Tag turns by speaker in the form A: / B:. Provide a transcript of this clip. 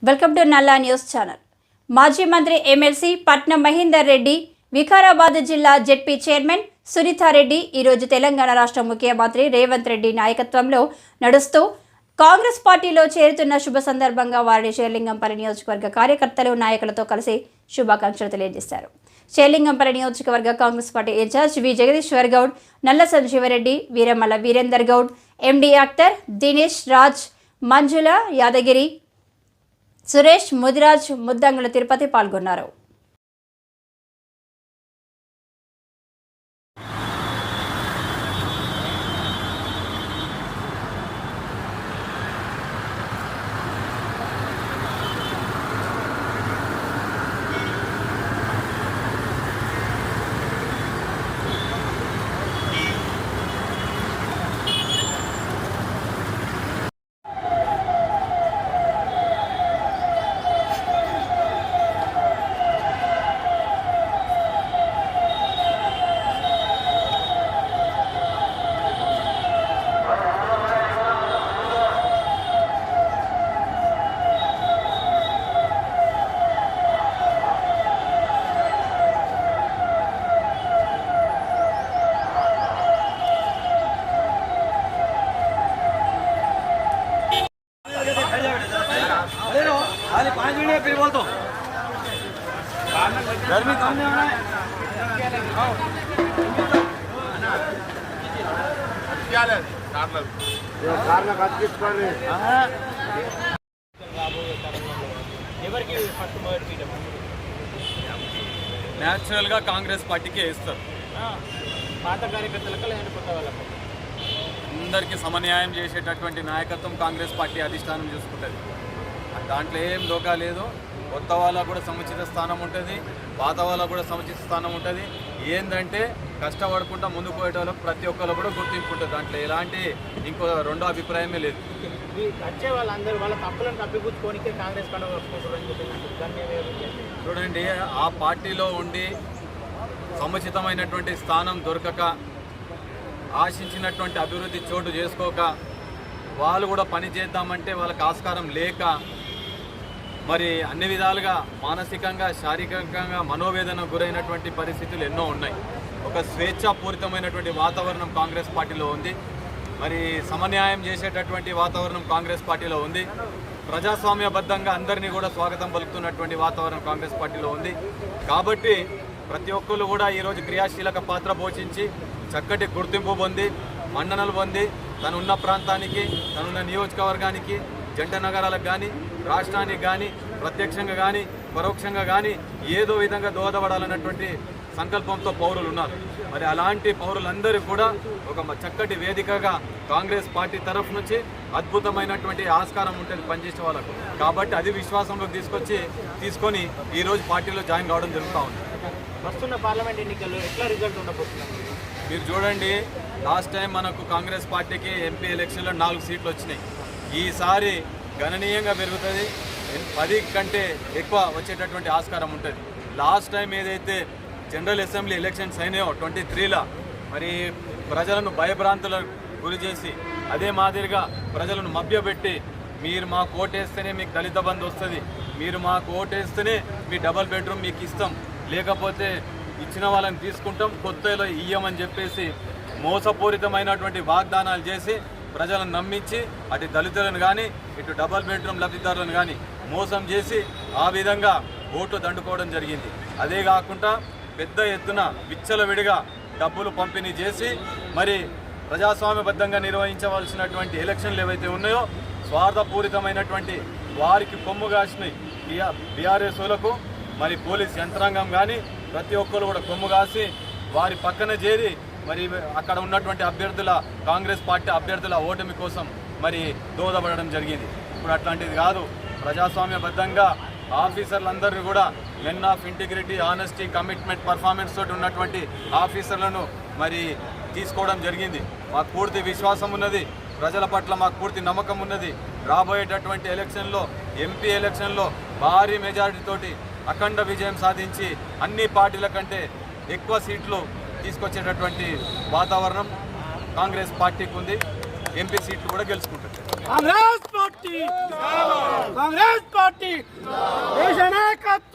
A: Welcome to నల్లా news channel. మాజీ మంత్రి ఎమ్మెల్సీ పట్నం మహేందర్ రెడ్డి, వికారాబాద్ జిల్లా జెడ్పీ చైర్మన్ సునీతారెడ్డి ఈరోజు తెలంగాణ రాష్ట్ర ముఖ్యమంత్రి రేవంత్ రెడ్డి నాయకత్వంలో నడుస్తూ కాంగ్రెస్ పార్టీలో చేరుతున్న శుభ సందర్భంగా వారిని షేర్లింగంపల్లి నియోజకవర్గ కార్యకర్తలు నాయకులతో కలిసి శుభాకాంక్షలు తెలియజేశారు. షేర్లింగంపల్లి నియోజకవర్గ కాంగ్రెస్ పార్టీ ఇన్ఛార్జ్ వి జగదీశ్వర్ గౌడ్, నల్ల సంజీవరెడ్డి, వీరమల్ల వీరేందర్ గౌడ్, ఎండి అఖ్తర్, దినేష్ రాజ్, మంజుల యాదగిరి, సురేష్, ముదిరాజ్, ముద్దంగుల తిరుపతి పాల్గొన్నారు.
B: अरे 5 मिनट फिर बोल तो गर्मी कम नहीं होना है
C: నేచురల్ గా కాంగ్రెస్ పార్టీకి వేస్తారు.
B: పాత కార్యకర్తలకు లేని కొత్త వాళ్ళకు
C: అందరికీ సమన్యాయం చేసేటటువంటి నాయకత్వం కాంగ్రెస్ పార్టీ అధిష్టానం చూసుకుంటుంది. దాంట్లో ఏం దోకా లేదు. కొత్త వాళ్ళకు కూడా సముచిత స్థానం ఉంటుంది, పాత వాళ్ళకు కూడా సముచిత స్థానం ఉంటుంది. ఏంటంటే కష్టపడకుండా ముందుకు పోయేటోళ్ళకు ప్రతి ఒక్కరు కూడా గుర్తింపు ఉంటుంది. దాంట్లో ఎలాంటి ఇంకో రెండో అభిప్రాయమే లేదు.
B: వచ్చే వాళ్ళందరూ వాళ్ళ తప్పులను తప్పిపుచ్చుకోనికే కాంగ్రెస్ పండుగ వస్తుంటారని చెప్పి
C: చూడండి, ఆ పార్టీలో ఉండి సముచితమైనటువంటి స్థానం దొరకక, ఆశించినటువంటి అభివృద్ధి చోటు చేసుకోక, వాళ్ళు కూడా పని చేద్దామంటే వాళ్ళకి ఆస్కారం లేక, మరి అన్ని విధాలుగా మానసికంగా, శారీరకంగా మనోవేదన గురైనటువంటి పరిస్థితులు ఎన్నో ఉన్నాయి. ఒక స్వేచ్ఛాపూరితమైనటువంటి వాతావరణం కాంగ్రెస్ పార్టీలో ఉంది. మరి సమన్యాయం చేసేటటువంటి వాతావరణం కాంగ్రెస్ పార్టీలో ఉంది. ప్రజాస్వామ్యబద్ధంగా అందరినీ కూడా స్వాగతం పలుకుతున్నటువంటి వాతావరణం కాంగ్రెస్ పార్టీలో ఉంది. కాబట్టి ప్రతి ఒక్కరు కూడా ఈరోజు క్రియాశీలక పాత్ర పోషించి చక్కటి గుర్తింపు పొంది, మన్ననలు పొంది, తనున్న ప్రాంతానికి, తనున్న నియోజకవర్గానికి, జంట నగరాలకు కానీ, రాష్ట్రానికి కానీ, ప్రత్యక్షంగా కానీ, పరోక్షంగా కానీ ఏదో విధంగా దోహదపడాలన్నటువంటి సంకల్పంతో పౌరులు ఉన్నారు. మరి అలాంటి పౌరులందరూ కూడా ఒక చక్కటి వేదికగా కాంగ్రెస్ పార్టీ తరఫు నుంచి అద్భుతమైనటువంటి ఆస్కారం ఉంటుంది పనిచేసే వాళ్ళకు. కాబట్టి అది విశ్వాసంలోకి తీసుకొని ఈరోజు పార్టీలో జాయిన్ కావడం జరుగుతూ ఉంది.
B: వస్తున్న పార్లమెంట్ ఎన్నికల్లో ఎట్లా రిజల్ట్ ఉండబోతున్నారు?
C: మీరు చూడండి, లాస్ట్ టైం మనకు కాంగ్రెస్ పార్టీకి ఎంపీ ఎలక్షన్లో 4 సీట్లు వచ్చినాయి. ఈసారి గణనీయంగా పెరుగుతుంది. 10 కంటే ఎక్కువ వచ్చేటటువంటి ఆస్కారం ఉంటుంది. లాస్ట్ టైం ఏదైతే జనరల్ అసెంబ్లీ ఎలక్షన్స్ అయినాయో 23లో, మరి ప్రజలను భయభ్రాంతులకు గురి చేసి, అదే మాదిరిగా ప్రజలను మభ్యపెట్టి, మీరు మాకు ఓటేస్తేనే మీకు దళిత బంధు వస్తుంది, మీరు మాకు ఓటేస్తేనే మీ డబల్ బెడ్రూమ్ మీకు ఇస్తాం, లేకపోతే ఇచ్చిన వాళ్ళని తీసుకుంటాం, కొత్తలో ఇయ్యమని చెప్పేసి మోసపూరితమైనటువంటి వాగ్దానాలు చేసి ప్రజలను నమ్మించి, అటు దళితులను కానీ, ఇటు డబల్ బెడ్రూమ్ లబ్ధిదారులను కానీ మోసం చేసి ఆ విధంగా ఓట్లు దండుకోవడం జరిగింది. అదే కాకుండా పెద్ద ఎత్తున విచ్చలవిడిగా డబ్బులు పంపిణీ చేసి, మరి ప్రజాస్వామ్యబద్ధంగా నిర్వహించవలసినటువంటి ఎలక్షన్లు ఏవైతే ఉన్నాయో స్వార్థపూరితమైనటువంటి వారికి కొమ్ము కాసినాయి బీఆర్ఎస్లకు, మరి పోలీస్ యంత్రాంగం కానీ ప్రతి ఒక్కరు కూడా కొమ్ము కాసి వారి పక్కన చేరి, మరి అక్కడ ఉన్నటువంటి అభ్యర్థుల, కాంగ్రెస్ పార్టీ అభ్యర్థుల ఓటమి కోసం మరి దోహదపడడం జరిగింది. ఇప్పుడు అట్లాంటిది కాదు. ప్రజాస్వామ్యబద్ధంగా ఆఫీసర్లందరినీ కూడా men of integrity, honesty, commitment, performance తోటి ఉన్నటువంటి ఆఫీసర్లను మరి తీసుకోవడం జరిగింది. మాకు పూర్తి విశ్వాసం ఉన్నది, ప్రజల పట్ల మాకు పూర్తి నమ్మకం ఉన్నది. రాబోయేటటువంటి ఎలక్షన్లో, ఎంపీ ఎలక్షన్లో భారీ మెజారిటీతోటి అఖండ విజయం సాధించి అన్ని పార్టీల కంటే ఎక్కువ సీట్లు తీసుకొచ్చేటటువంటి వాతావరణం కాంగ్రెస్ పార్టీకి ఉంది. ఎంపీ సీట్లు కూడా గెలుచుకుంటుంది.
D: కాంగ్రెస్ పార్టీ దేశ నాయకత్వం